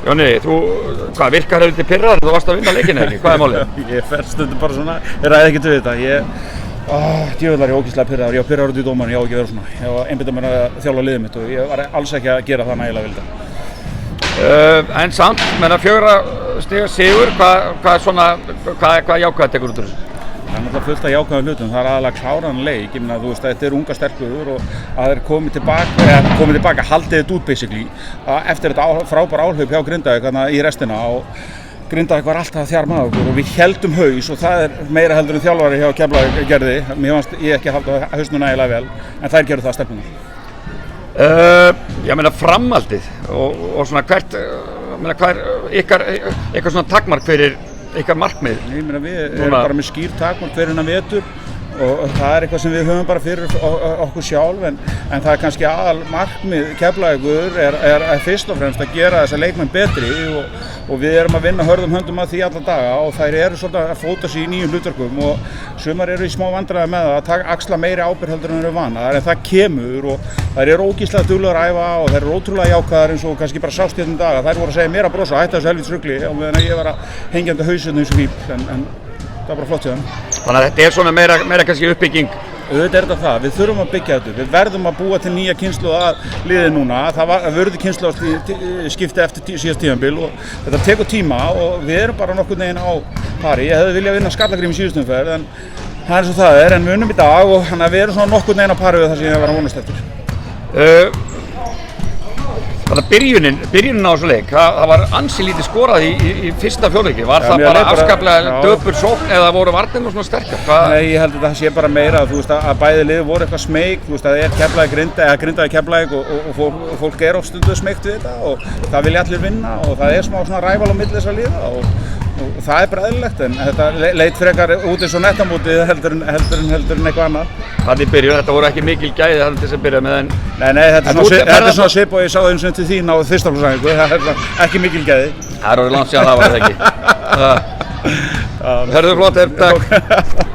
Jóni, þú, hvað, virkar heldur pirraður? Þú varst að vinna leikina ekki, hvað málið? Ég fer stundum bara svona, ég ræði ekkert við þetta. Djöfullar ég ógeðslega pirraður, ég var pirraður út í dómarinn, ég á ekki að vera svona. Ég var einbeita mér að þjálfa liðið mitt og ég var alls ekki að gera það nægilega vel þetta. En samt, menna 4 stiga sigur, hvað jákvæð tekur út úr þessu? Það er náttúrulega fullt af jákvæðum hlutum, það er aðalega kláran leik, ég meina þú veist þetta er unga stelpur og að þeir komið tilbaka, haldið þetta út basically eftir þetta frábæra áhlaup hjá Grindavík í restina og Grindavík var alltaf að þjarma okkur og við héldum haus og það er meira heldur en þjálfari hjá Keflavík gerði, mér fannst ég ekki að halda hausnum nægilega vel en þær gerðu það stelpunar. Ég meina framhaldið og svona hvert, hvað er ykkar svona takmark fyrir ykkar markmið? Ég meina við erum bara með skýr takmark fyrir hennar vetur og það er eitthvað sem við höfum bara fyrir okkur sjálf en það er kannski aðal markmið Keflavíkur er fyrst og fremst að gera þessa leikmenn betri og við erum að vinna hörðum höndum að því alla daga og þær eru svolítið að fóta sig í nýjum hlutverkum og sumar eru í smá vandræði með það að axla meiri ábyrgð heldur en þeir eru vanaðar en það kemur og þær eru ógeðslega duglegar að æfa og þær eru ótrúlega jákvæðar eins og kannski bara sást hérna daga. Þær voru að segja mér að brosa og hætta þessu helvítis rugli og meðan ég var að hengjandi hausinn eins og fíl en það var bara flott hjá þeim. Þannig að þetta er svona meira kannski uppbygging? Auðvitað er þetta það, við þurfum að byggja þetta, við verðum að búa til nýja kynslóð að liði núna, það verður kynslóð skipti eftir síðast tímabil og þetta tekur tíma og við erum bara nokkurn veginn á pari. Ég hefði viljað vinna Skallagrím í síðustu umferð en það er eins og það er, en við unnum í dag og þannig að við erum svona nokkurn veginn á pari við það sem ég hef verið að vonast eftir. Þannig að byrjunin á þessu leik, það var ansi lítið skorað í fyrsta fjórleiki. Var það bara afskaplega döpur sókn eða voru varnirnar svona sterkar? Nei, ég held að það sé bara meira þú veist, að bæði lið voru eitthvað smeyk, þú veist, það er Grindavík Keflavík og fólk er oft stundu smeykt við þetta og það vilja allir vinna og það er smá svona ræval á milli þessara liða og það er bara eðlilegt en þetta leit frekar út eins og nettamótið heldur en eitthvað annað. Þannig byrjuð, þetta voru ekki mikil gæði þannig til þess að byrja með en... Nei, þetta er svona svip og ég sá það eins og til þín á fyrstaflokksæfingu, það er ekki mikil gæði. Það er orðið langt síðan það var það ekki. Hörðu flott, takk.